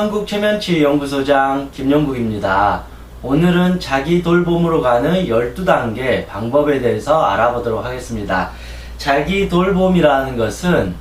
한국최면치유연구소장 김영국입니다. 오늘은 자기 돌봄으로 가는 12단계 방법에 대해서 알아보도록 하겠습니다. 자기 돌봄이라는 것은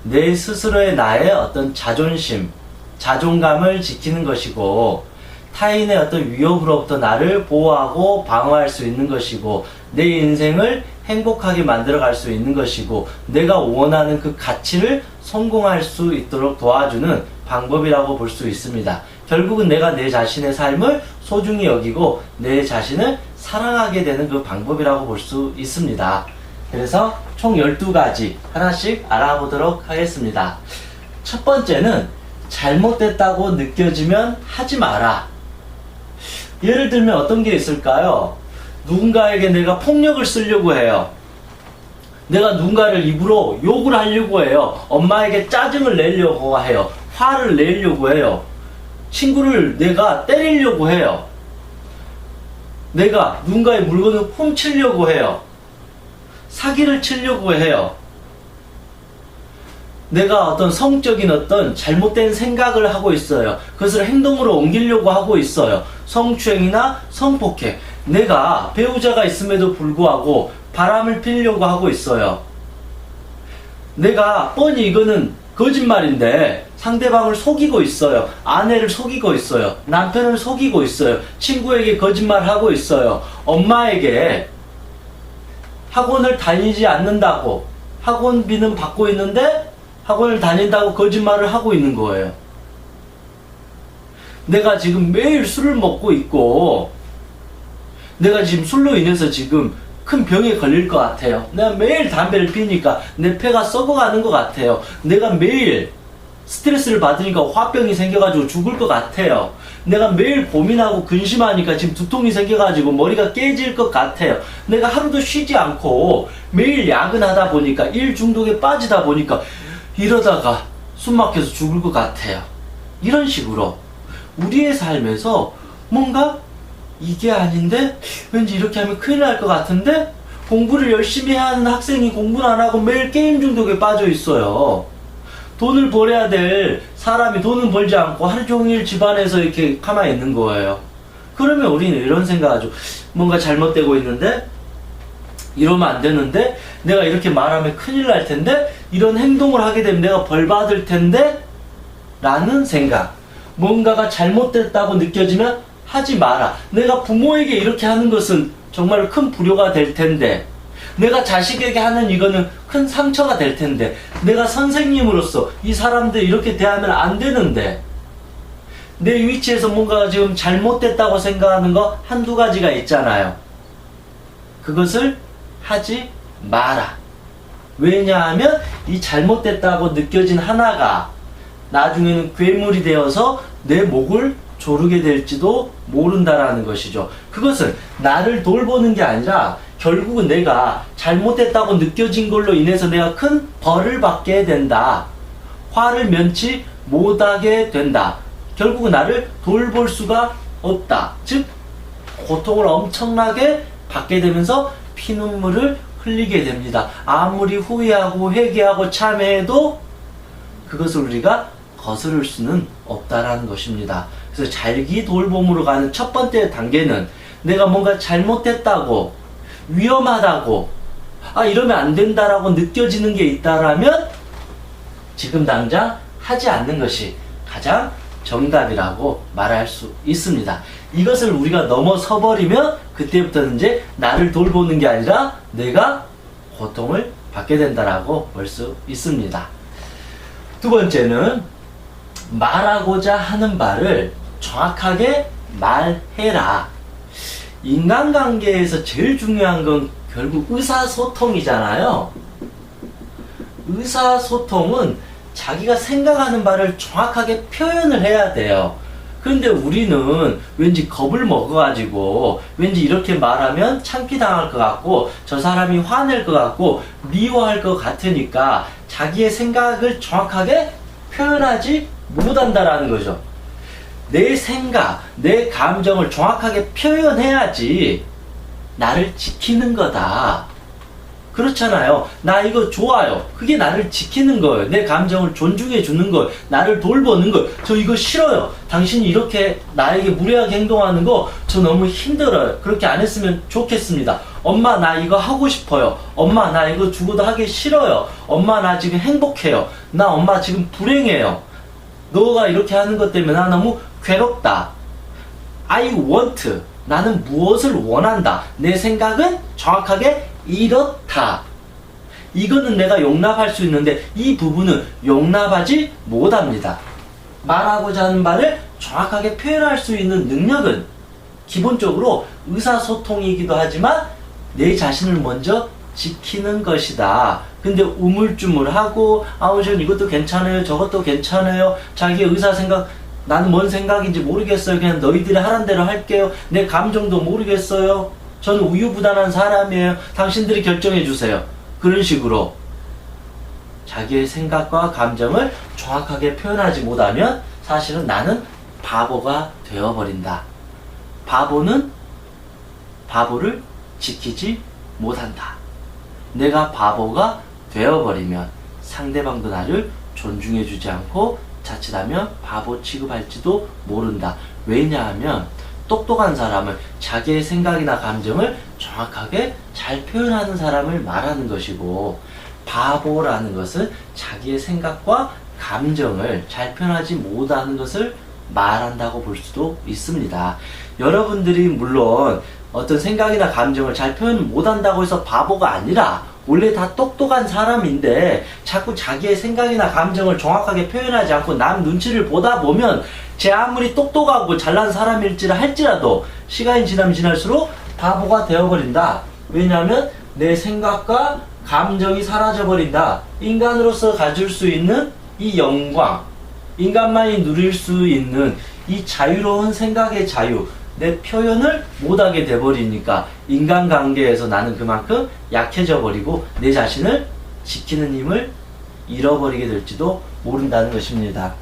내 스스로의 나의 어떤 자존심, 자존감을 지키는 것이고, 타인의 어떤 위협으로부터 나를 보호하고 방어할 수 있는 것이고, 내 인생을 행복하게 만들어갈 수 있는 것이고, 내가 원하는 그 가치를 성공할 수 있도록 도와주는 방법이라고 볼 수 있습니다. 결국은 내가 내 자신의 삶을 소중히 여기고 내 자신을 사랑하게 되는 그 방법이라고 볼 수 있습니다. 그래서 총 12가지 하나씩 알아보도록 하겠습니다. 첫 번째는 잘못됐다고 느껴지면 하지 마라. 예를 들면 어떤 게 있을까요? 누군가에게 내가 폭력을 쓰려고 해요. 내가 누군가를 입으로 욕을 하려고 해요. 엄마에게 짜증을 내려고 해요. 화를 내려고 해요. 친구를 내가 때리려고 해요. 내가 누군가의 물건을 훔치려고 해요. 사기를 치려고 해요. 내가 어떤 성적인 어떤 잘못된 생각을 하고 있어요. 그것을 행동으로 옮기려고 하고 있어요. 성추행이나 성폭행. 내가 배우자가 있음에도 불구하고 바람을 피려고 하고 있어요. 내가 뻔히 이거는 거짓말인데 상대방을 속이고 있어요. 아내를 속이고 있어요. 남편을 속이고 있어요. 친구에게 거짓말하고 있어요. 엄마에게 학원을 다니지 않는다고, 학원비는 받고 있는데 학원을 다닌다고 거짓말을 하고 있는 거예요. 내가 지금 매일 술을 먹고 있고, 내가 지금 술로 인해서 지금 큰 병에 걸릴 것 같아요. 내가 매일 담배를 피니까 내 폐가 썩어가는 것 같아요. 내가 매일 스트레스를 받으니까 화병이 생겨가지고 죽을 것 같아요. 내가 매일 고민하고 근심하니까 지금 두통이 생겨가지고 머리가 깨질 것 같아요. 내가 하루도 쉬지 않고 매일 야근하다 보니까 일 중독에 빠지다 보니까 이러다가 숨 막혀서 죽을 것 같아요. 이런 식으로 우리의 삶에서 뭔가 이게 아닌데 왠지 이렇게 하면 큰일 날 것 같은데, 공부를 열심히 해야 하는 학생이 공부를 안 하고 매일 게임 중독에 빠져 있어요. 돈을 벌어야 될 사람이 돈은 벌지 않고 하루 종일 집안에서 이렇게 가만히 있는 거예요. 그러면 우리는 이런 생각하죠. 뭔가 잘못되고 있는데, 이러면 안 되는데, 내가 이렇게 말하면 큰일 날 텐데, 이런 행동을 하게 되면 내가 벌 받을 텐데 라는 생각. 뭔가가 잘못됐다고 느껴지면 하지 마라. 내가 부모에게 이렇게 하는 것은 정말 큰 불효가 될 텐데, 내가 자식에게 하는 이거는 큰 상처가 될 텐데, 내가 선생님으로서 이 사람들 이렇게 대하면 안 되는데, 내 위치에서 뭔가 지금 잘못됐다고 생각하는 거 한두 가지가 있잖아요. 그것을 하지 마라. 왜냐하면 이 잘못됐다고 느껴진 하나가 나중에는 괴물이 되어서 내 목을 조르게 될지도 모른다라는 것이죠. 그것은 나를 돌보는 게 아니라 결국은 내가 잘못됐다고 느껴진 걸로 인해서 내가 큰 벌을 받게 된다. 화를 면치 못하게 된다. 결국은 나를 돌볼 수가 없다. 즉 고통을 엄청나게 받게 되면서 피눈물을 흘리게 됩니다. 아무리 후회하고 회개하고 참회해도 그것을 우리가 거스를 수는 없다라는 것입니다. 그래서 자기 돌봄으로 가는 첫 번째 단계는 내가 뭔가 잘못됐다고, 위험하다고, 이러면 안 된다라고 느껴지는 게 있다라면 지금 당장 하지 않는 것이 가장 정답이라고 말할 수 있습니다. 이것을 우리가 넘어서 버리면 그때부터는 이제 나를 돌보는 게 아니라 내가 고통을 받게 된다라고 볼 수 있습니다. 두 번째는 말하고자 하는 바를 정확하게 말해라. 인간관계에서 제일 중요한 건 결국 의사소통이잖아요. 의사소통은 자기가 생각하는 바를 정확하게 표현을 해야 돼요. 그런데 우리는 왠지 겁을 먹어가지고 왠지 이렇게 말하면 창피당할 것 같고 저 사람이 화낼 것 같고 미워할 것 같으니까 자기의 생각을 정확하게 표현하지 못한다라는 거죠. 내 생각, 내 감정을 정확하게 표현해야지 나를 지키는 거다. 그렇잖아요. 나 이거 좋아요. 그게 나를 지키는 거예요. 내 감정을 존중해 주는 거예요. 나를 돌보는 거예요. 저 이거 싫어요. 당신이 이렇게 나에게 무례하게 행동하는 거 저 너무 힘들어요. 그렇게 안 했으면 좋겠습니다. 엄마 나 이거 하고 싶어요. 엄마 나 이거 죽어도 하기 싫어요. 엄마 나 지금 행복해요. 나 엄마 지금 불행해요. 너가 이렇게 하는 것 때문에 나 너무 괴롭다. I want. 나는 무엇을 원한다. 내 생각은 정확하게 이렇다. 이거는 내가 용납할 수 있는데 이 부분은 용납하지 못합니다. 말하고자 하는 말을 정확하게 표현할 수 있는 능력은 기본적으로 의사소통이기도 하지만 내 자신을 먼저 지키는 것이다. 근데 우물쭈물하고 전 이것도 괜찮아요. 저것도 괜찮아요. 자기의 의사 생각 나는 뭔 생각인지 모르겠어요. 그냥 너희들이 하란 대로 할게요. 내 감정도 모르겠어요. 저는 우유부단한 사람이에요. 당신들이 결정해 주세요. 그런 식으로 자기의 생각과 감정을 정확하게 표현하지 못하면 사실은 나는 바보가 되어버린다. 바보는 바보를 지키지 못한다. 내가 바보가 되어버리면 상대방도 나를 존중해주지 않고 자칫하면 바보 취급할지도 모른다. 왜냐하면 똑똑한 사람은 자기의 생각이나 감정을 정확하게 잘 표현하는 사람을 말하는 것이고, 바보라는 것은 자기의 생각과 감정을 잘 표현하지 못하는 것을 말한다고 볼 수도 있습니다. 여러분들이 물론 어떤 생각이나 감정을 잘 표현 못한다고 해서 바보가 아니라 원래 다 똑똑한 사람인데 자꾸 자기의 생각이나 감정을 정확하게 표현하지 않고 남 눈치를 보다 보면 제 아무리 똑똑하고 잘난 사람일지라 할지라도 시간이 지나면 지날수록 바보가 되어버린다. 왜냐하면 내 생각과 감정이 사라져버린다. 인간으로서 가질 수 있는 이 영광, 인간만이 누릴 수 있는 이 자유로운 생각의 자유, 내 표현을 못하게 돼버리니까 인간관계에서 나는 그만큼 약해져 버리고 내 자신을 지키는 힘을 잃어버리게 될지도 모른다는 것입니다.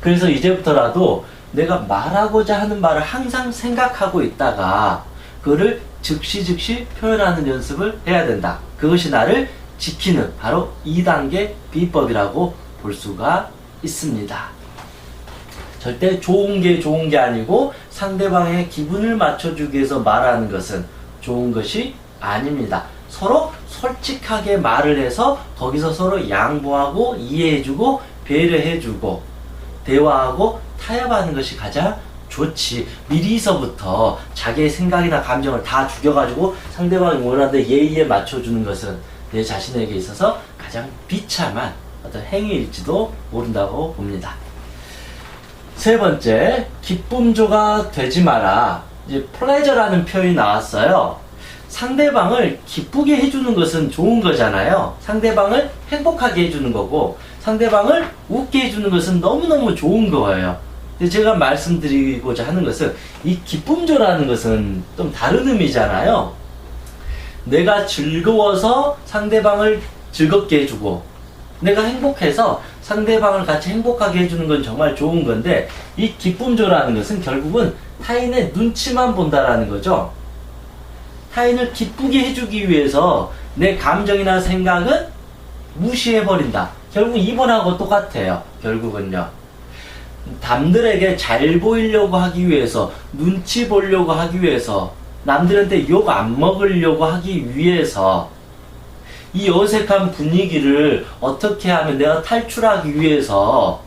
그래서 이제부터라도 내가 말하고자 하는 말을 항상 생각하고 있다가 그거를 즉시 표현하는 연습을 해야 된다. 그것이 나를 지키는 바로 2단계 비법이라고 볼 수가 있습니다. 절대 좋은 게 아니고 상대방의 기분을 맞춰주기 위해서 말하는 것은 좋은 것이 아닙니다. 서로 솔직하게 말을 해서 거기서 서로 양보하고 이해해주고 배려해주고 대화하고 타협하는 것이 가장 좋지. 미리서부터 자기의 생각이나 감정을 다 죽여가지고 상대방이 원하는데 예의에 맞춰주는 것은 내 자신에게 있어서 가장 비참한 어떤 행위일지도 모른다고 봅니다. 세 번째, 기쁨조가 되지 마라. 이제 pleasure라는 표현이 나왔어요. 상대방을 기쁘게 해주는 것은 좋은 거잖아요. 상대방을 행복하게 해주는 거고 상대방을 웃게 해주는 것은 너무너무 좋은 거예요. 근데 제가 말씀드리고자 하는 것은 이 기쁨조라는 것은 좀 다른 의미잖아요. 내가 즐거워서 상대방을 즐겁게 해주고 내가 행복해서 상대방을 같이 행복하게 해주는 건 정말 좋은 건데 이 기쁨조라는 것은 결국은 타인의 눈치만 본다라는 거죠. 타인을 기쁘게 해주기 위해서 내 감정이나 생각은 무시해버린다. 결국 이번하고 똑같아요. 결국은요. 남들에게 잘 보이려고 하기 위해서 눈치 보려고 하기 위해서 남들한테 욕 안 먹으려고 하기 위해서 이 어색한 분위기를 어떻게 하면 내가 탈출하기 위해서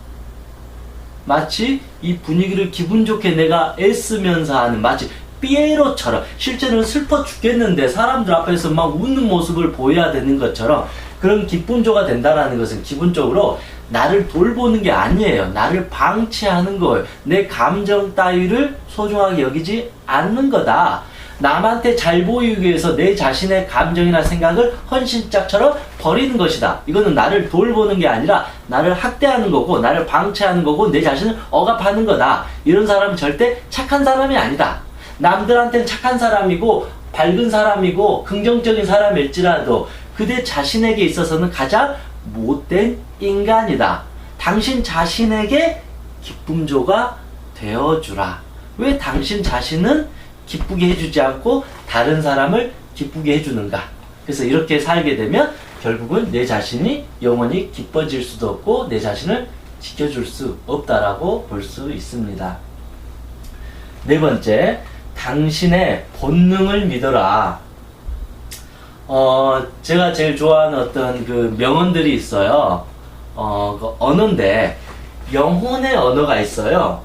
마치 이 분위기를 기분 좋게 내가 애쓰면서 하는 마치 피에로처럼 실제로는 슬퍼 죽겠는데 사람들 앞에서 막 웃는 모습을 보여야 되는 것처럼 그런 기쁨조가 된다는 것은 기본적으로 나를 돌보는 게 아니에요. 나를 방치하는 거예요. 내 감정 따위를 소중하게 여기지 않는 거다. 남한테 잘 보이기 위해서 내 자신의 감정이나 생각을 헌신짝처럼 버리는 것이다. 이거는 나를 돌보는 게 아니라 나를 학대하는 거고 나를 방치하는 거고 내 자신을 억압하는 거다. 이런 사람은 절대 착한 사람이 아니다. 남들한테는 착한 사람이고 밝은 사람이고 긍정적인 사람일지라도 그대 자신에게 있어서는 가장 못된 인간이다. 당신 자신에게 기쁨조가 되어주라. 왜 당신 자신은 기쁘게 해주지 않고 다른 사람을 기쁘게 해주는가? 그래서 이렇게 살게 되면 결국은 내 자신이 영원히 기뻐질 수도 없고 내 자신을 지켜줄 수 없다라고 볼 수 있습니다. 네 번째, 당신의 본능을 믿어라. 제가 제일 좋아하는 어떤 그 명언들이 있어요. 그 언어인데, 영혼의 언어가 있어요.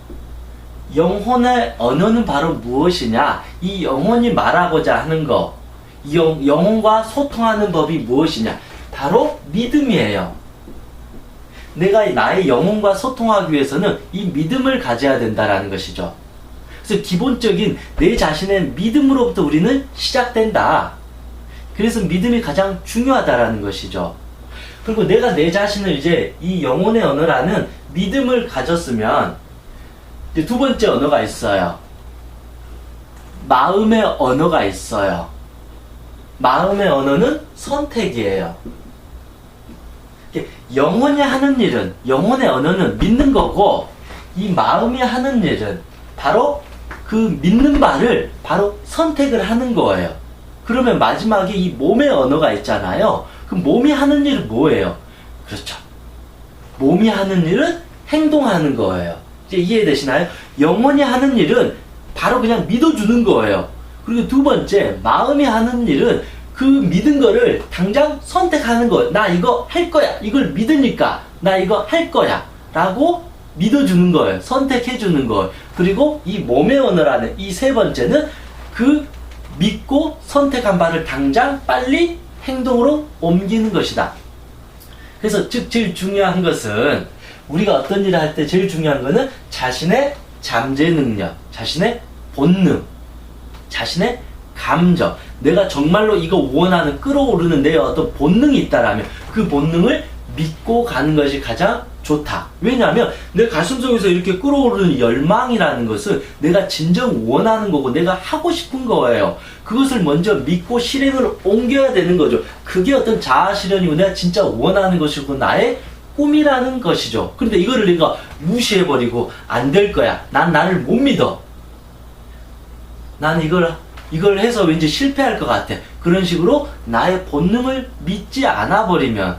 영혼의 언어는 바로 무엇이냐? 이 영혼이 말하고자 하는 거, 영혼과 소통하는 법이 무엇이냐? 바로 믿음이에요. 내가 나의 영혼과 소통하기 위해서는 이 믿음을 가져야 된다라는 것이죠. 그래서 기본적인 내 자신의 믿음으로부터 우리는 시작된다. 그래서 믿음이 가장 중요하다라는 것이죠. 그리고 내가 내 자신을 이제 이 영혼의 언어라는 믿음을 가졌으면 이제 두 번째 언어가 있어요. 마음의 언어가 있어요. 마음의 언어는 선택이에요. 영혼이 하는 일은, 영혼의 언어는 믿는 거고, 이 마음이 하는 일은 바로 그 믿는 바를 바로 선택을 하는 거예요. 그러면 마지막에 이 몸의 언어가 있잖아요. 그 몸이 하는 일은 뭐예요? 그렇죠. 몸이 하는 일은 행동하는 거예요. 이제 이해되시나요? 영혼이 하는 일은 바로 그냥 믿어주는 거예요. 그리고 두 번째, 마음이 하는 일은 그 믿은 거를 당장 선택하는 거예요. 나 이거 할 거야. 이걸 믿으니까 나 이거 할 거야. 라고 믿어주는 거예요. 선택해주는 거예요. 그리고 이 몸의 언어라는 이 세 번째는 그 믿고 선택한 바를 당장 빨리 행동으로 옮기는 것이다. 그래서 즉 제일 중요한 것은 우리가 어떤 일을 할 때 제일 중요한 것은 자신의 잠재 능력, 자신의 본능, 자신의 감정, 내가 정말로 이거 원하는 끌어오르는 내 어떤 본능이 있다라면 그 본능을 믿고 가는 것이 가장 좋다. 왜냐하면 내 가슴속에서 이렇게 끌어오르는 열망이라는 것은 내가 진정 원하는 거고 내가 하고 싶은 거예요. 그것을 먼저 믿고 실행을 옮겨야 되는 거죠. 그게 어떤 자아 실현이고 내가 진짜 원하는 것이고 나의 꿈이라는 것이죠. 그런데 이거를 내가 무시해버리고 안 될 거야. 난 나를 못 믿어. 난 이걸 해서 왠지 실패할 것 같아. 그런 식으로 나의 본능을 믿지 않아 버리면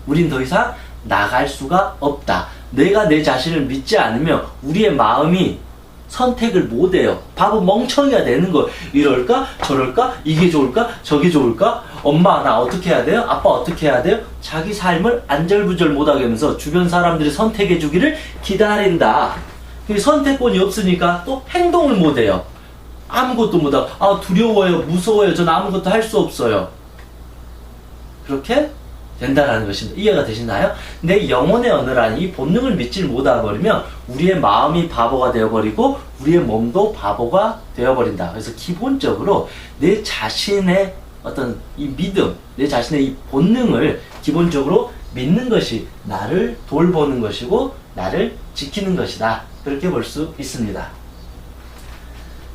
우린 더 이상 나갈 수가 없다. 내가 내 자신을 믿지 않으면 우리의 마음이 선택을 못해요. 바보 멍청이가 되는 거. 이럴까? 저럴까? 이게 좋을까? 저게 좋을까? 엄마 나 어떻게 해야 돼요? 아빠 어떻게 해야 돼요? 자기 삶을 안절부절 못하게 하면서 주변 사람들이 선택해 주기를 기다린다. 선택권이 없으니까 또 행동을 못해요. 아무것도 못하고 두려워요, 무서워요, 전 아무것도 할 수 없어요. 그렇게 된다라는 것입니다. 이해가 되시나요? 내 영혼의 언어라는 이 본능을 믿지 못해버리면 우리의 마음이 바보가 되어버리고 우리의 몸도 바보가 되어버린다. 그래서 기본적으로 내 자신의 어떤 이 믿음, 내 자신의 이 본능을 기본적으로 믿는 것이 나를 돌보는 것이고 나를 지키는 것이다. 그렇게 볼 수 있습니다.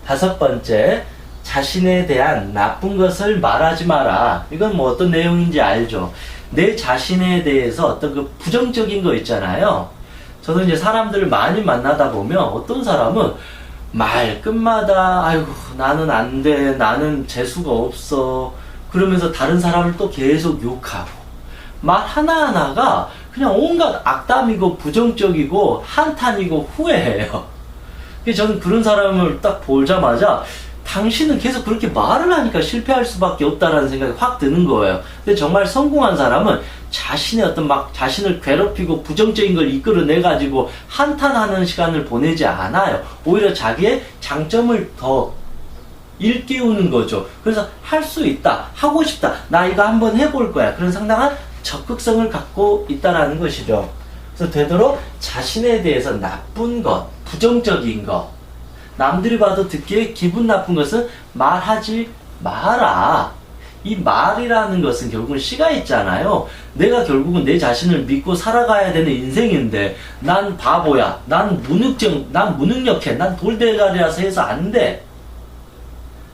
다섯 번째, 자신에 대한 나쁜 것을 말하지 마라. 이건 뭐 어떤 내용인지 알죠? 내 자신에 대해서 어떤 그 부정적인 거 있잖아요. 저도 이제 사람들을 많이 만나다 보면 어떤 사람은 말 끝마다 아이고 나는 안 돼, 나는 재수가 없어 그러면서 다른 사람을 또 계속 욕하고 말 하나하나가 그냥 온갖 악담이고 부정적이고 한탄이고 후회해요. 그래서 저는 그런 사람을 딱 보자마자 당신은 계속 그렇게 말을 하니까 실패할 수밖에 없다라는 생각이 확 드는 거예요. 근데 정말 성공한 사람은 자신의 어떤 막 자신을 괴롭히고 부정적인 걸 이끌어내가지고 한탄하는 시간을 보내지 않아요. 오히려 자기의 장점을 더 일깨우는 거죠. 그래서 할 수 있다, 하고 싶다, 나 이거 한번 해볼 거야. 그런 상당한 적극성을 갖고 있다라는 것이죠. 그래서 되도록 자신에 대해서 나쁜 것, 부정적인 것, 남들이 봐도 듣기에 기분 나쁜 것은 말하지 마라. 이 말이라는 것은 결국은 씨가 있잖아요. 내가 결국은 내 자신을 믿고 살아가야 되는 인생인데 난 바보야, 난 무능력해, 난 돌대가리라서 해서 안 돼,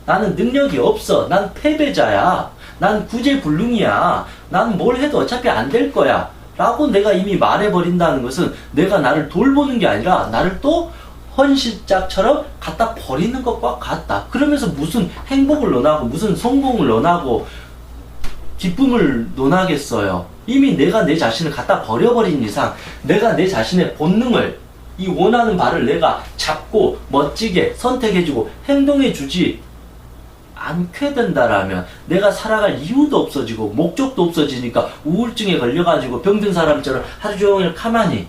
나는 능력이 없어, 난 패배자야, 난 구제불능이야, 난 뭘 해도 어차피 안 될 거야 라고 내가 이미 말해버린다는 것은 내가 나를 돌보는 게 아니라 나를 또 헌신짝처럼 갖다 버리는 것과 같다. 그러면서 무슨 행복을 논하고 무슨 성공을 논하고 기쁨을 논하겠어요? 이미 내가 내 자신을 갖다 버려버린 이상 내가 내 자신의 본능을 이 원하는 바를 내가 잡고 멋지게 선택해주고 행동해주지 않게 된다라면 내가 살아갈 이유도 없어지고 목적도 없어지니까 우울증에 걸려가지고 병든 사람처럼 하루 종일 가만히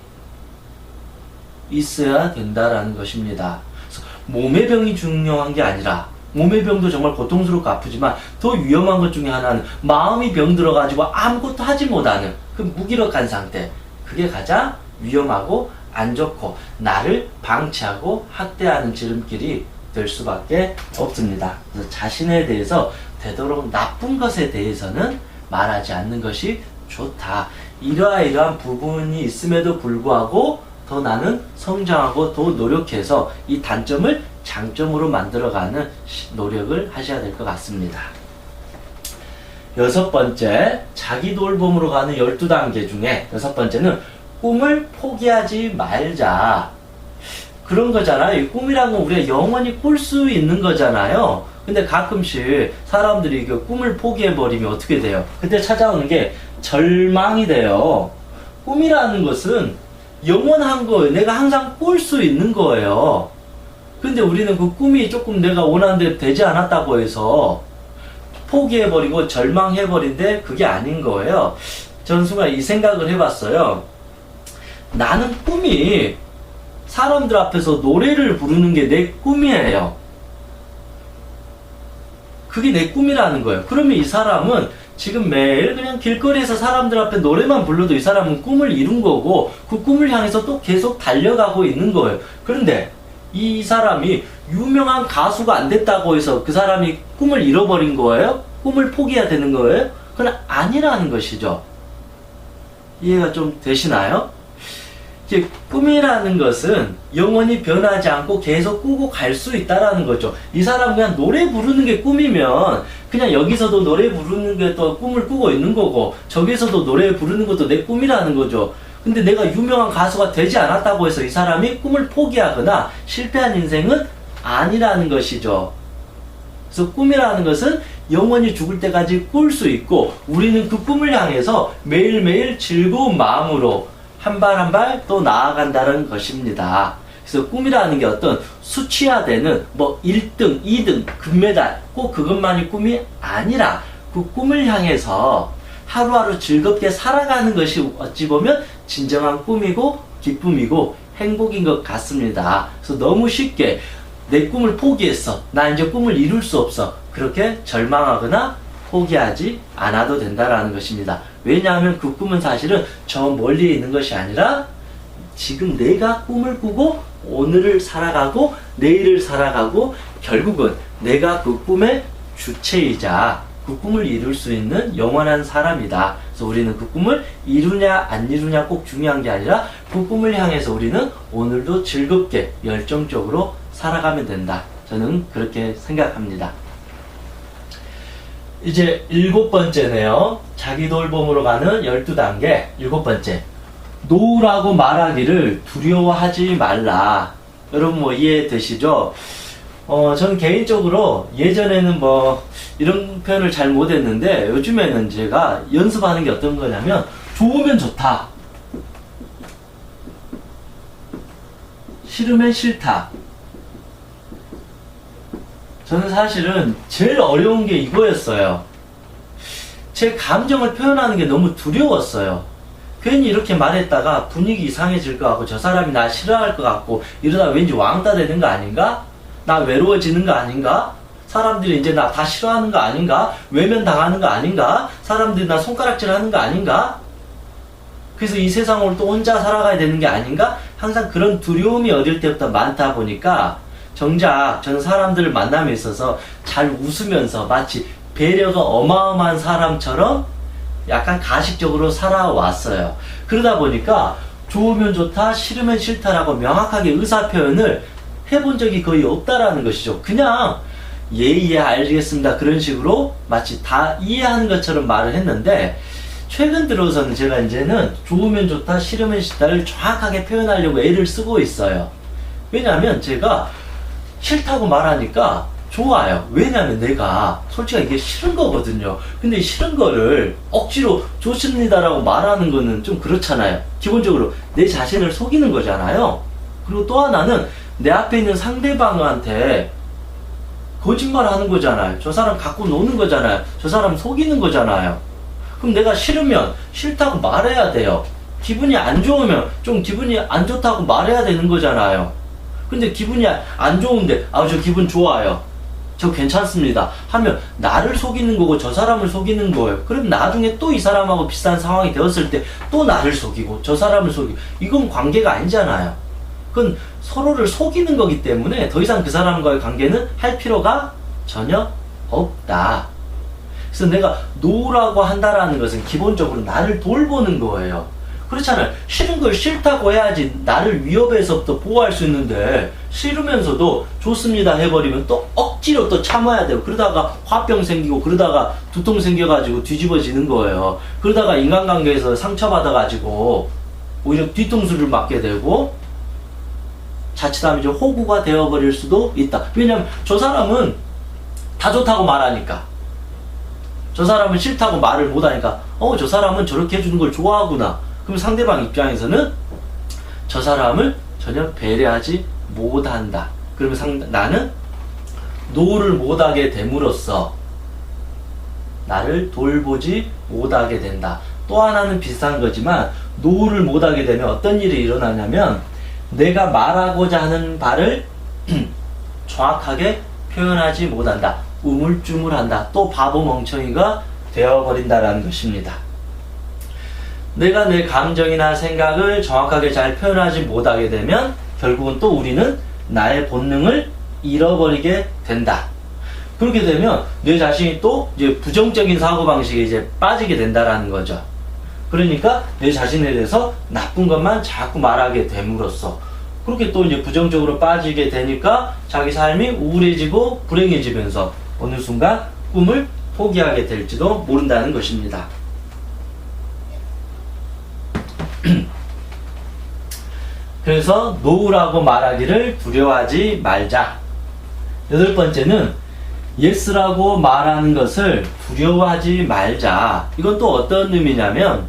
있어야 된다라는 것입니다. 그래서 몸의 병이 중요한 게 아니라 몸의 병도 정말 고통스럽고 아프지만 더 위험한 것 중에 하나는 마음이 병들어가지고 아무것도 하지 못하는 그 무기력한 상태, 그게 가장 위험하고 안 좋고 나를 방치하고 학대하는 지름길이 될 수밖에 없습니다. 그래서 자신에 대해서 되도록 나쁜 것에 대해서는 말하지 않는 것이 좋다. 이러한 부분이 있음에도 불구하고 더 나는 성장하고 더 노력해서 이 단점을 장점으로 만들어가는 노력을 하셔야 될 것 같습니다. 6번째, 자기 돌봄으로 가는 12단계 중에 6번째는 꿈을 포기하지 말자. 그런 거잖아요. 이 꿈이란 건 우리가 영원히 꿀 수 있는 거잖아요. 근데 가끔씩 사람들이 그 꿈을 포기해버리면 어떻게 돼요? 그때 찾아오는 게 절망이 돼요. 꿈이라는 것은 영원한 거예요. 내가 항상 꿀 수 있는 거예요. 근데 우리는 그 꿈이 조금 내가 원하는 대로 되지 않았다고 해서 포기해버리고 절망해버린데 그게 아닌 거예요. 전 순간 이 생각을 해봤어요. 나는 꿈이 사람들 앞에서 노래를 부르는 게 내 꿈이에요. 그게 내 꿈이라는 거예요. 그러면 이 사람은 지금 매일 그냥 길거리에서 사람들 앞에 노래만 불러도 이 사람은 꿈을 이룬 거고 그 꿈을 향해서 또 계속 달려가고 있는 거예요. 그런데 이 사람이 유명한 가수가 안 됐다고 해서 그 사람이 꿈을 잃어버린 거예요? 꿈을 포기해야 되는 거예요? 그건 아니라는 것이죠. 이해가 좀 되시나요? 이제 꿈이라는 것은 영원히 변하지 않고 계속 꾸고 갈 수 있다라는 거죠. 이 사람 그냥 노래 부르는 게 꿈이면 그냥 여기서도 노래 부르는 게 또 꿈을 꾸고 있는 거고 저기서도 노래 부르는 것도 내 꿈이라는 거죠. 근데 내가 유명한 가수가 되지 않았다고 해서 이 사람이 꿈을 포기하거나 실패한 인생은 아니라는 것이죠. 그래서 꿈이라는 것은 영원히 죽을 때까지 꿀 수 있고 우리는 그 꿈을 향해서 매일매일 즐거운 마음으로 한 발 한 발 또 나아간다는 것입니다. 그래서 꿈이라는 게 어떤 수치화되는 뭐 1등, 2등, 금메달 꼭 그것만이 꿈이 아니라 그 꿈을 향해서 하루하루 즐겁게 살아가는 것이 어찌 보면 진정한 꿈이고 기쁨이고 행복인 것 같습니다. 그래서 너무 쉽게 내 꿈을 포기했어. 나 이제 꿈을 이룰 수 없어. 그렇게 절망하거나 포기하지 않아도 된다라는 것입니다. 왜냐하면 그 꿈은 사실은 저 멀리 있는 것이 아니라 지금 내가 꿈을 꾸고 오늘을 살아가고 내일을 살아가고 결국은 내가 그 꿈의 주체이자 그 꿈을 이룰 수 있는 영원한 사람이다. 그래서 우리는 그 꿈을 이루냐 안 이루냐 꼭 중요한 게 아니라 그 꿈을 향해서 우리는 오늘도 즐겁게 열정적으로 살아가면 된다. 저는 그렇게 생각합니다. 이제 7번째네요. 자기 돌봄으로 가는 12단계 7번째. 노라고 말하기를 두려워하지 말라. 여러분 뭐 이해되시죠? 전 개인적으로 예전에는 뭐 이런 표현을 잘 못했는데 요즘에는 제가 연습하는 게 어떤 거냐면 좋으면 좋다. 싫으면 싫다. 저는 사실은 제일 어려운 게 이거였어요. 제 감정을 표현하는 게 너무 두려웠어요. 괜히 이렇게 말했다가 분위기 이상해질 것 같고 저 사람이 나 싫어할 것 같고 이러다 왠지 왕따 되는 거 아닌가? 나 외로워지는 거 아닌가? 사람들이 이제 나 다 싫어하는 거 아닌가? 외면당하는 거 아닌가? 사람들이 나 손가락질 하는 거 아닌가? 그래서 이 세상을 또 혼자 살아가야 되는 게 아닌가? 항상 그런 두려움이 어릴 때부터 많다 보니까 정작 저는 사람들을 만남에 있어서 잘 웃으면서 마치 배려가 어마어마한 사람처럼 약간 가식적으로 살아왔어요. 그러다 보니까 좋으면 좋다, 싫으면 싫다라고 명확하게 의사표현을 해본 적이 거의 없다라는 것이죠. 그냥 예, 알겠습니다. 그런 식으로 마치 다 이해하는 것처럼 말을 했는데 최근 들어서는 제가 이제는 좋으면 좋다, 싫으면 싫다를 정확하게 표현하려고 애를 쓰고 있어요. 왜냐하면 제가 싫다고 말하니까 좋아요. 왜냐면 내가 솔직히 이게 싫은 거거든요. 근데 이 싫은 거를 억지로 좋습니다라고 말하는 거는 좀 그렇잖아요. 기본적으로 내 자신을 속이는 거잖아요. 그리고 또 하나는 내 앞에 있는 상대방한테 거짓말 하는 거잖아요. 저 사람 갖고 노는 거잖아요. 저 사람 속이는 거잖아요. 그럼 내가 싫으면 싫다고 말해야 돼요. 기분이 안 좋으면 좀 기분이 안 좋다고 말해야 되는 거잖아요. 근데 기분이 안 좋은데 저 기분 좋아요. 저 괜찮습니다. 하면 나를 속이는 거고 저 사람을 속이는 거예요. 그럼 나중에 또 이 사람하고 비슷한 상황이 되었을 때 또 나를 속이고 저 사람을 속이고 이건 관계가 아니잖아요. 그건 서로를 속이는 거기 때문에 더 이상 그 사람과의 관계는 할 필요가 전혀 없다. 그래서 내가 노라고 한다라는 것은 기본적으로 나를 돌보는 거예요. 그렇잖아요. 싫은 걸 싫다고 해야지 나를 위협에서부터 보호할 수 있는데 싫으면서도 좋습니다 해버리면 또 억지로 또 참아야 돼요. 그러다가 화병 생기고 그러다가 두통 생겨가지고 뒤집어지는 거예요. 그러다가 인간관계에서 상처받아가지고 오히려 뒤통수를 맞게 되고 자칫하면 이제 호구가 되어버릴 수도 있다. 왜냐면 저 사람은 다 좋다고 말하니까, 저 사람은 싫다고 말을 못하니까 저 사람은 저렇게 해주는 걸 좋아하구나. 그럼 상대방 입장에서는 저 사람을 전혀 배려하지 못한다. 그러면 나는 노를 못하게 됨으로써 나를 돌보지 못하게 된다. 또 하나는 비슷한 거지만 노를 못하게 되면 어떤 일이 일어나냐면 내가 말하고자 하는 바를 정확하게 표현하지 못한다. 우물쭈물한다. 또 바보 멍청이가 되어버린다라는 것입니다. 내가 내 감정이나 생각을 정확하게 잘 표현하지 못하게 되면 결국은 또 우리는 나의 본능을 잃어버리게 된다. 그렇게 되면 내 자신이 또 이제 부정적인 사고방식에 이제 빠지게 된다라는 거죠. 그러니까 내 자신에 대해서 나쁜 것만 자꾸 말하게 됨으로써 그렇게 또 이제 부정적으로 빠지게 되니까 자기 삶이 우울해지고 불행해지면서 어느 순간 꿈을 포기하게 될지도 모른다는 것입니다. 그래서 노라고 말하기를 두려워하지 말자. 8번째는 yes라고 말하는 것을 두려워하지 말자. 이건 또 어떤 의미냐면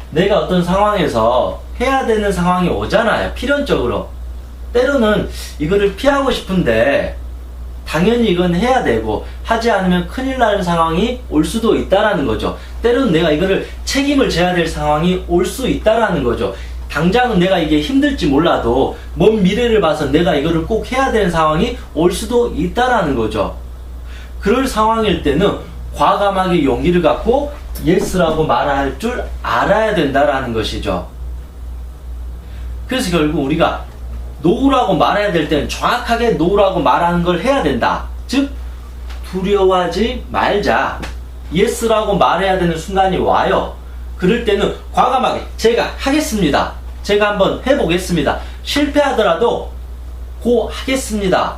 내가 어떤 상황에서 해야 되는 상황이 오잖아요. 필연적으로. 때로는 이거를 피하고 싶은데 당연히 이건 해야 되고 하지 않으면 큰일 나는 상황이 올 수도 있다라는 거죠. 때로는 내가 이거를 책임을 져야 될 상황이 올 수 있다라는 거죠. 당장은 내가 이게 힘들지 몰라도 먼 미래를 봐서 내가 이거를 꼭 해야 되는 상황이 올 수도 있다라는 거죠. 그럴 상황일 때는 과감하게 용기를 갖고 yes라고 말할 줄 알아야 된다라는 것이죠. 그래서 결국 우리가 no라고 말해야 될 때는 정확하게 no라고 말하는 걸 해야 된다. 즉 두려워하지 말자. yes라고 말해야 되는 순간이 와요. 그럴 때는 과감하게 제가 하겠습니다. 제가 한번 해보겠습니다. 실패하더라도 고 하겠습니다.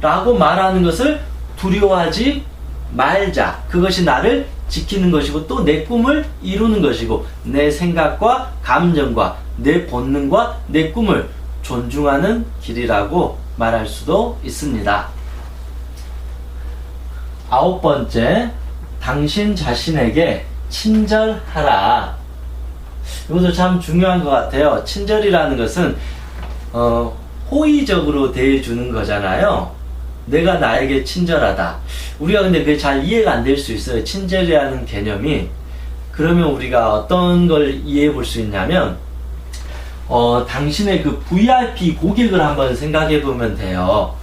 라고 말하는 것을 두려워하지 말자. 그것이 나를 지키는 것이고 또 내 꿈을 이루는 것이고 내 생각과 감정과 내 본능과 내 꿈을 존중하는 길이라고 말할 수도 있습니다. 9번째, 당신 자신에게 친절하라. 이것도 참 중요한 것 같아요. 친절이라는 것은 호의적으로 대해주는 거잖아요. 내가 나에게 친절하다. 우리가 근데 그게 잘 이해가 안 될 수 있어요. 친절이라는 개념이. 그러면 우리가 어떤 걸 이해해 볼 수 있냐면 당신의 그 VIP 고객을 한번 생각해 보면 돼요.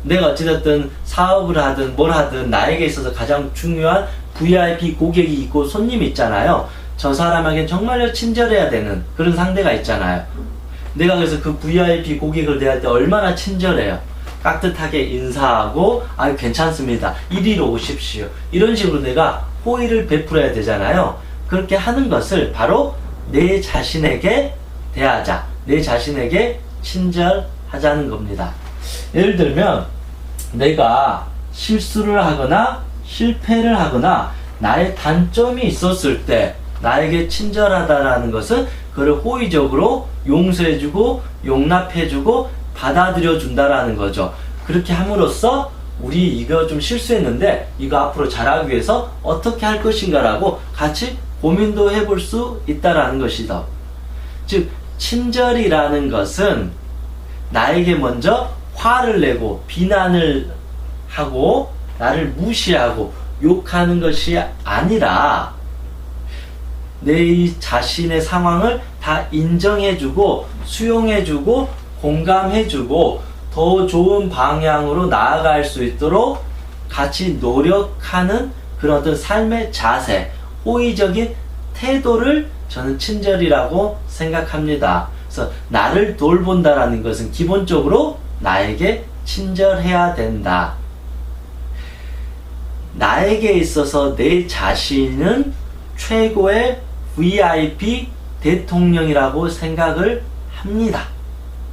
내가 어찌됐든 사업을 하든 뭘 하든 나에게 있어서 가장 중요한 VIP 고객이 있고 손님이 있잖아요. 저 사람에겐 정말로 친절해야 되는 그런 상대가 있잖아요. 내가 그래서 그 VIP 고객을 대할 때 얼마나 친절해요. 깍듯하게 인사하고 괜찮습니다. 이리로 오십시오. 이런 식으로 내가 호의를 베풀어야 되잖아요. 그렇게 하는 것을 바로 내 자신에게 대하자. 내 자신에게 친절하자는 겁니다. 예를 들면 내가 실수를 하거나 실패를 하거나 나의 단점이 있었을 때 나에게 친절하다라는 것은 그를 호의적으로 용서해주고 용납해주고 받아들여 준다라는 거죠. 그렇게 함으로써 우리 이거 좀 실수했는데 이거 앞으로 잘하기 위해서 어떻게 할 것인가라고 같이 고민도 해볼 수 있다라는 것이다. 즉 친절이라는 것은 나에게 먼저 화를 내고 비난을 하고 나를 무시하고 욕하는 것이 아니라 내 자신의 상황을 다 인정해주고 수용해주고 공감해주고 더 좋은 방향으로 나아갈 수 있도록 같이 노력하는 그런 어떤 삶의 자세, 호의적인 태도를 저는 친절이라고 생각합니다. 그래서 나를 돌본다라는 것은 기본적으로 나에게 친절해야 된다. 나에게 있어서 내 자신은 최고의 VIP 대통령이라고 생각을 합니다.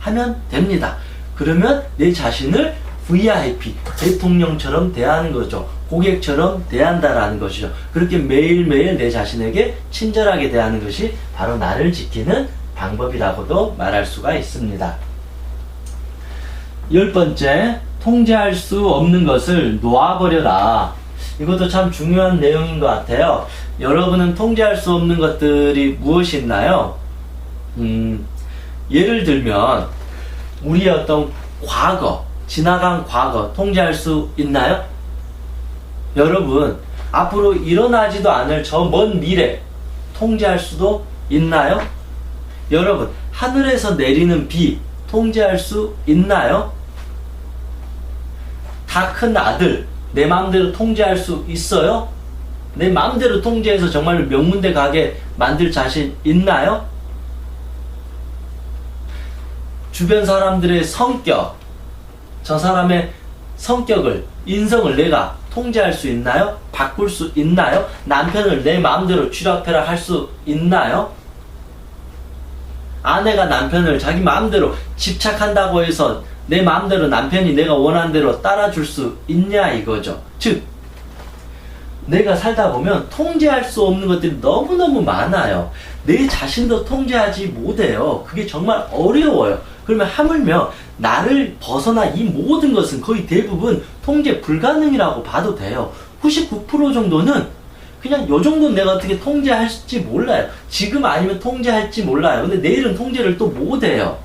하면 됩니다. 그러면 내 자신을 VIP 대통령처럼 대하는 거죠. 고객처럼 대한다라는 것이죠. 그렇게 매일매일 내 자신에게 친절하게 대하는 것이 바로 나를 지키는 방법이라고도 말할 수가 있습니다. 10번째, 통제할 수 없는 것을 놓아버려라. 이것도 참 중요한 내용인 것 같아요. 여러분은 통제할 수 없는 것들이 무엇이 있나요? 예를 들면 우리의 어떤 과거, 지나간 과거 통제할 수 있나요? 여러분, 앞으로 일어나지도 않을 저 먼 미래 통제할 수도 있나요? 여러분, 하늘에서 내리는 비 통제할 수 있나요? 다 큰 아들 내 마음대로 통제할 수 있어요? 내 마음대로 통제해서 정말 명문대 가게 만들 자신 있나요? 주변 사람들의 성격, 저 사람의 성격을, 인성을 내가 통제할 수 있나요? 바꿀 수 있나요? 남편을 내 마음대로 쥐락펴락 할 수 있나요? 아내가 남편을 자기 마음대로 집착한다고 해서 내 마음대로 남편이 내가 원하는 대로 따라줄 수 있냐 이거죠. 즉 내가 살다 보면 통제할 수 없는 것들이 너무너무 많아요. 내 자신도 통제하지 못해요. 그게 정말 어려워요. 그러면 하물며 나를 벗어나 이 모든 것은 거의 대부분 통제 불가능이라고 봐도 돼요. 99% 정도는 그냥 요 정도는 내가 어떻게 통제할지 몰라요. 지금 아니면 통제할지 몰라요. 근데 내일은 통제를 또 못해요.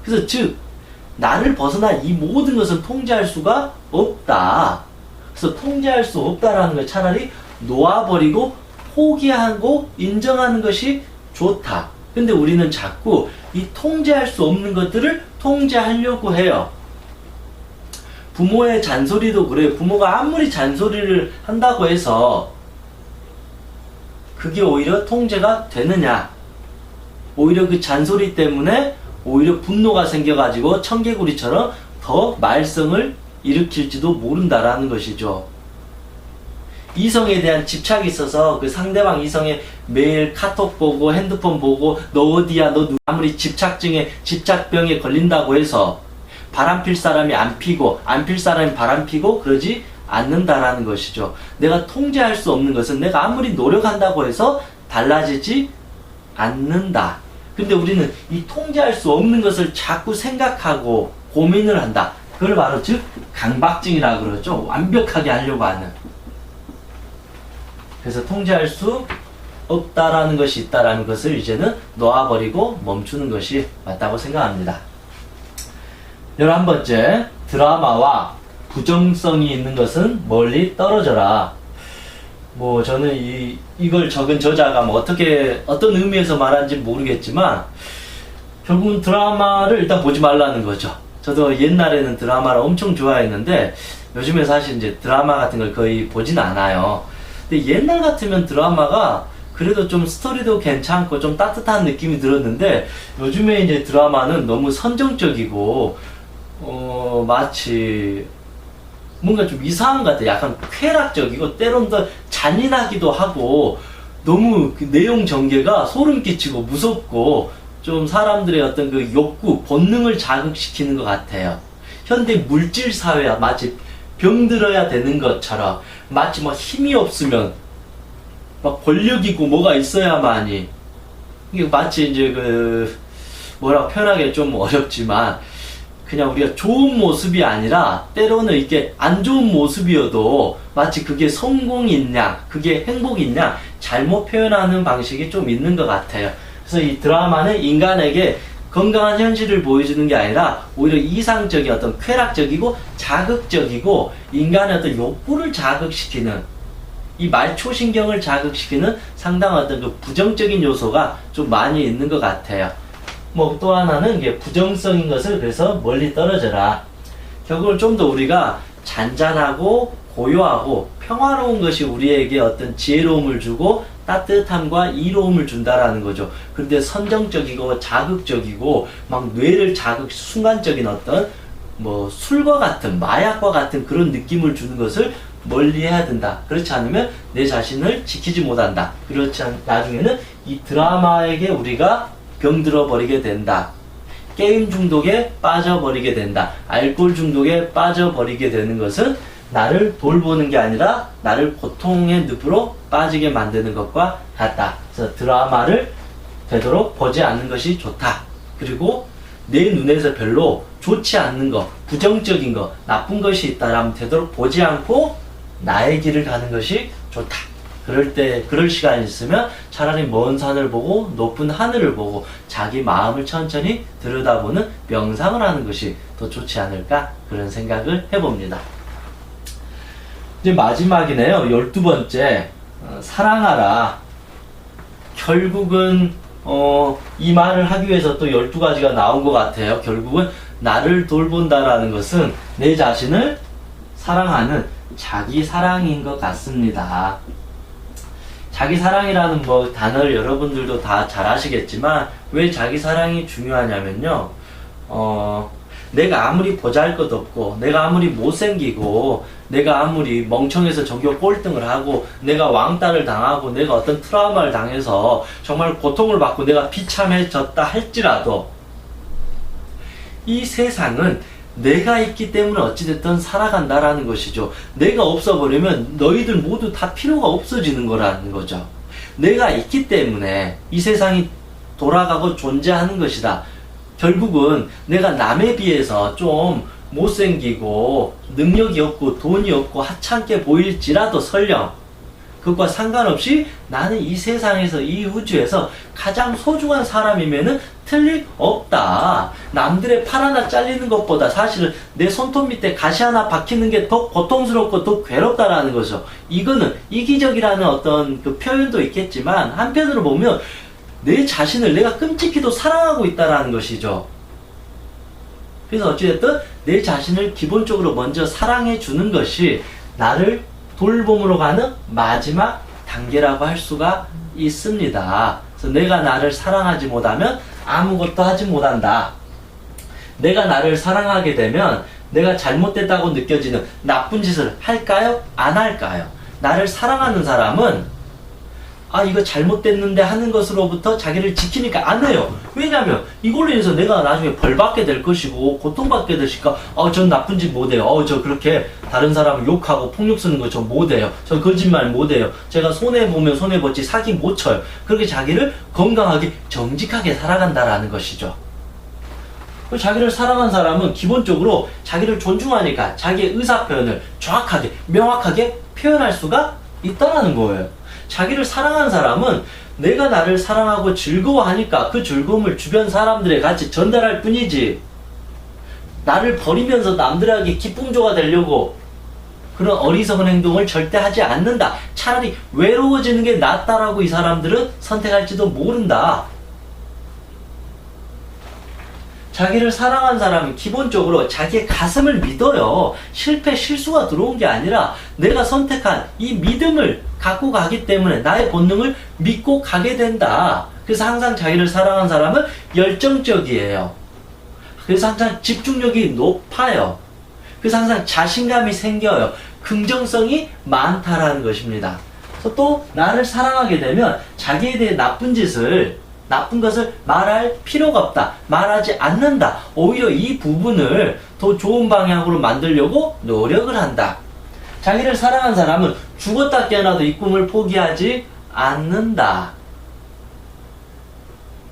그래서 즉 나를 벗어나 이 모든 것을 통제할 수가 없다. 그래서 통제할 수 없다라는 걸 차라리 놓아버리고 포기하고 인정하는 것이 좋다. 근데 우리는 자꾸 이 통제할 수 없는 것들을 통제하려고 해요. 부모의 잔소리도 그래요. 부모가 아무리 잔소리를 한다고 해서 그게 오히려 통제가 되느냐. 오히려 그 잔소리 때문에 오히려 분노가 생겨가지고 청개구리처럼 더 말썽을 일으킬지도 모른다라는 것이죠. 이성에 대한 집착이 있어서 그 상대방 이성에 매일 카톡 보고 핸드폰 보고 너 어디야 너 아무리 집착병에 걸린다고 해서 바람필 사람이 안 피고 안 필 사람이 바람 피고 그러지 않는다라는 것이죠. 내가 통제할 수 없는 것은 내가 아무리 노력한다고 해서 달라지지 않는다. 근데 우리는 이 통제할 수 없는 것을 자꾸 생각하고 고민을 한다. 그걸 바로 즉 강박증이라고 그러죠. 완벽하게 하려고 하는. 그래서 통제할 수 없다라는 것이 있다라는 것을 이제는 놓아버리고 멈추는 것이 맞다고 생각합니다. 11번째, 드라마와 부정성이 있는 것은 멀리 떨어져라. 뭐 저는 이걸 적은 저자가 뭐 어떤 의미에서 말하는지 모르겠지만 결국은 드라마를 일단 보지 말라는 거죠. 저도 옛날에는 드라마를 엄청 좋아했는데 요즘에 사실 이제 드라마 같은 걸 거의 보진 않아요. 근데 옛날 같으면 드라마가 그래도 좀 스토리도 괜찮고 좀 따뜻한 느낌이 들었는데 요즘에 이제 드라마는 너무 선정적이고 마치 뭔가 좀 이상한 것 같아요. 약간 쾌락적이고 때론 더 잔인하기도 하고 너무 그 내용 전개가 소름 끼치고 무섭고 좀 사람들의 어떤 그 욕구, 본능을 자극시키는 것 같아요. 현대 물질 사회야 마치 병들어야 되는 것처럼 마치 뭐 힘이 없으면 막 권력이고 뭐가 있어야만이 이게 마치 이제 그 뭐라고 표현하기 좀 어렵지만 그냥 우리가 좋은 모습이 아니라 때로는 이게 안 좋은 모습이어도 마치 그게 성공이냐 그게 행복이냐 잘못 표현하는 방식이 좀 있는 것 같아요. 그래서 이 드라마는 인간에게 건강한 현실을 보여주는 게 아니라 오히려 이상적인 어떤 쾌락적이고 자극적이고 인간의 어떤 욕구를 자극시키는 이 말초신경을 자극시키는 상당한 어떤 그 부정적인 요소가 좀 많이 있는 것 같아요. 뭐 또 하나는 이게 부정성인 것을 그래서 멀리 떨어져라. 결국은 좀 더 우리가 잔잔하고 고요하고 평화로운 것이 우리에게 어떤 지혜로움을 주고 따뜻함과 이로움을 준다라는 거죠. 그런데 선정적이고 자극적이고 막 뇌를 순간적인 어떤 뭐 술과 같은 마약과 같은 그런 느낌을 주는 것을 멀리 해야 된다. 그렇지 않으면 내 자신을 지키지 못한다. 그렇지 않 나중에는 이 드라마에게 우리가 병들어 버리게 된다. 게임 중독에 빠져버리게 된다. 알코올 중독에 빠져버리게 되는 것은 나를 돌보는 게 아니라 나를 고통의 늪으로 빠지게 만드는 것과 같다. 그래서 드라마를 되도록 보지 않는 것이 좋다. 그리고 내 눈에서 별로 좋지 않는 것, 부정적인 것, 나쁜 것이 있다라면 되도록 보지 않고 나의 길을 가는 것이 좋다. 그럴 시간이 있으면 차라리 먼 산을 보고 높은 하늘을 보고 자기 마음을 천천히 들여다보는 명상을 하는 것이 더 좋지 않을까 그런 생각을 해봅니다. 이제 마지막이네요. 12번째 사랑하라. 결국은 이 말을 하기 위해서 또 12가지가 나온 것 같아요. 결국은 나를 돌본다라는 것은 내 자신을 사랑하는 자기 사랑인 것 같습니다. 자기 사랑이라는 뭐 단어를 여러분들도 다 잘 아시겠지만 왜 자기 사랑이 중요하냐면요. 내가 아무리 보잘것없고 내가 아무리 못생기고 내가 아무리 멍청해서 전교 꼴등을 하고 내가 왕따를 당하고 내가 어떤 트라우마를 당해서 정말 고통을 받고 내가 비참해졌다 할지라도 이 세상은 내가 있기 때문에 어찌됐든 살아간다라는 것이죠. 내가 없어버리면 너희들 모두 다 필요가 없어지는 거라는 거죠. 내가 있기 때문에 이 세상이 돌아가고 존재하는 것이다. 결국은 내가 남에 비해서 좀 못생기고 능력이 없고 돈이 없고 하찮게 보일지라도 설령 그것과 상관없이 나는 이 세상에서 이 우주에서 가장 소중한 사람이면은 틀림없다. 남들의 팔 하나 잘리는 것보다 사실은 내 손톱 밑에 가시 하나 박히는 게 더 고통스럽고 더 괴롭다라는 거죠. 이거는 이기적이라는 어떤 그 표현도 있겠지만 한편으로 보면 내 자신을 내가 끔찍히도 사랑하고 있다라는 것이죠. 그래서 어찌됐든 내 자신을 기본적으로 먼저 사랑해 주는 것이 나를 돌봄으로 가는 마지막 단계라고 할 수가 있습니다. 그래서 내가 나를 사랑하지 못하면 아무것도 하지 못한다. 내가 나를 사랑하게 되면 내가 잘못됐다고 느껴지는 나쁜 짓을 할까요? 안 할까요? 나를 사랑하는 사람은 이거 잘못됐는데 하는 것으로부터 자기를 지키니까 안 해요. 왜냐면 이걸로 인해서 내가 나중에 벌 받게 될 것이고 고통받게 되니까 전 나쁜 짓 못해요. 저 그렇게 다른 사람을 욕하고 폭력 쓰는 거 저 못해요. 저 거짓말 못해요. 제가 손해보면 손해봤지 사기 못 쳐요. 그렇게 자기를 건강하게 정직하게 살아간다라는 것이죠. 자기를 사랑한 사람은 기본적으로 자기를 존중하니까 자기의 의사표현을 정확하게 명확하게 표현할 수가 있다라는 거예요. 자기를 사랑하는 사람은 내가 나를 사랑하고 즐거워하니까 그 즐거움을 주변 사람들에 같이 전달할 뿐이지 나를 버리면서 남들에게 기쁨조가 되려고 그런 어리석은 행동을 절대 하지 않는다. 차라리 외로워지는 게 낫다라고 이 사람들은 선택할지도 모른다. 자기를 사랑한 사람은 기본적으로 자기의 가슴을 믿어요. 실수가 들어온 게 아니라 내가 선택한 이 믿음을 갖고 가기 때문에 나의 본능을 믿고 가게 된다. 그래서 항상 자기를 사랑한 사람은 열정적이에요. 그래서 항상 집중력이 높아요. 그래서 항상 자신감이 생겨요. 긍정성이 많다라는 것입니다. 그래서 또 나를 사랑하게 되면 자기에 대해 나쁜 것을 말할 필요가 없다. 말하지 않는다. 오히려 이 부분을 더 좋은 방향으로 만들려고 노력을 한다. 자기를 사랑한 사람은 죽었다 깨어나도 이 꿈을 포기하지 않는다.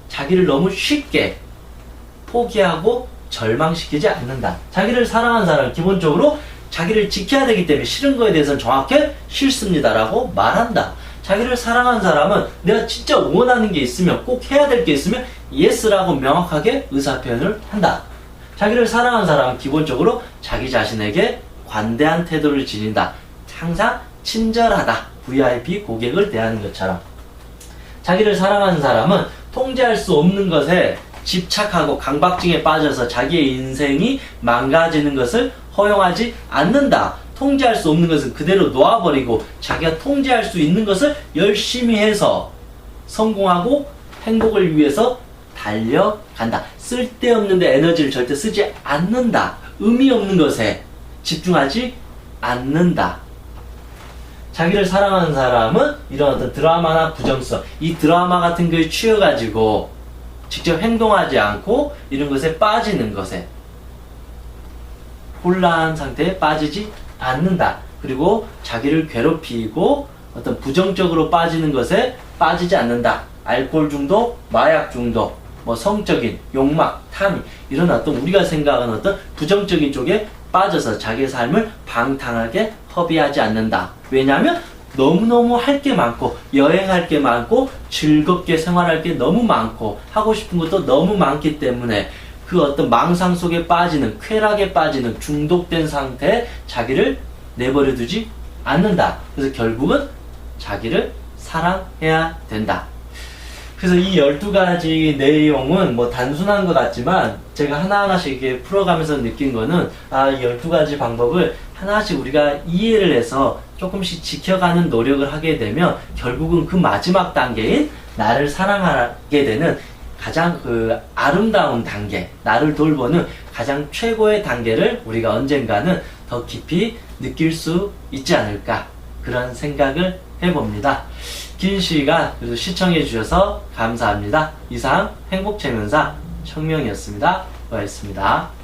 자기를 너무 쉽게 포기하고 절망시키지 않는다. 자기를 사랑하는 사람은 기본적으로 자기를 지켜야 되기 때문에 싫은 거에 대해서는 정확히 싫습니다라고 말한다. 자기를 사랑하는 사람은 내가 진짜 원하는 게 있으면, 꼭 해야 될 게 있으면 예스라고 명확하게 의사표현을 한다. 자기를 사랑하는 사람은 기본적으로 자기 자신에게 관대한 태도를 지닌다. 항상 친절하다. VIP 고객을 대하는 것처럼. 자기를 사랑하는 사람은 통제할 수 없는 것에 집착하고 강박증에 빠져서 자기의 인생이 망가지는 것을 허용하지 않는다. 통제할 수 없는 것은 그대로 놓아버리고 자기가 통제할 수 있는 것을 열심히 해서 성공하고 행복을 위해서 달려간다. 쓸데없는 데 에너지를 절대 쓰지 않는다. 의미 없는 것에 집중하지 않는다. 자기를 사랑하는 사람은 이런 어떤 드라마나 부정성, 이 드라마 같은 거에 취해가지고 직접 행동하지 않고 이런 것에 빠지는 것에 혼란 상태에 빠지지 않는다. 그리고 자기를 괴롭히고 어떤 부정적으로 빠지는 것에 빠지지 않는다. 알코올 중독, 마약 중독, 뭐 성적인 욕망, 탐이 이런 어떤 우리가 생각하는 어떤 부정적인 쪽에 빠져서 자기의 삶을 방탕하게 허비하지 않는다. 왜냐하면 너무너무 할 게 많고 여행할 게 많고 즐겁게 생활할 게 너무 많고 하고 싶은 것도 너무 많기 때문에 그 어떤 망상 속에 빠지는, 쾌락에 빠지는 중독된 상태에 자기를 내버려 두지 않는다. 그래서 결국은 자기를 사랑해야 된다. 그래서 이 12가지 내용은 뭐 단순한 것 같지만 제가 하나하나씩 이렇게 풀어가면서 느낀 거는 이 12가지 방법을 하나씩 우리가 이해를 해서 조금씩 지켜가는 노력을 하게 되면 결국은 그 마지막 단계인 나를 사랑하게 되는 가장 그 아름다운 단계, 나를 돌보는 가장 최고의 단계를 우리가 언젠가는 더 깊이 느낄 수 있지 않을까, 그런 생각을 해봅니다. 긴 시간 시청해 주셔서 감사합니다. 이상 행복체면사 청명이었습니다. 고맙습니다.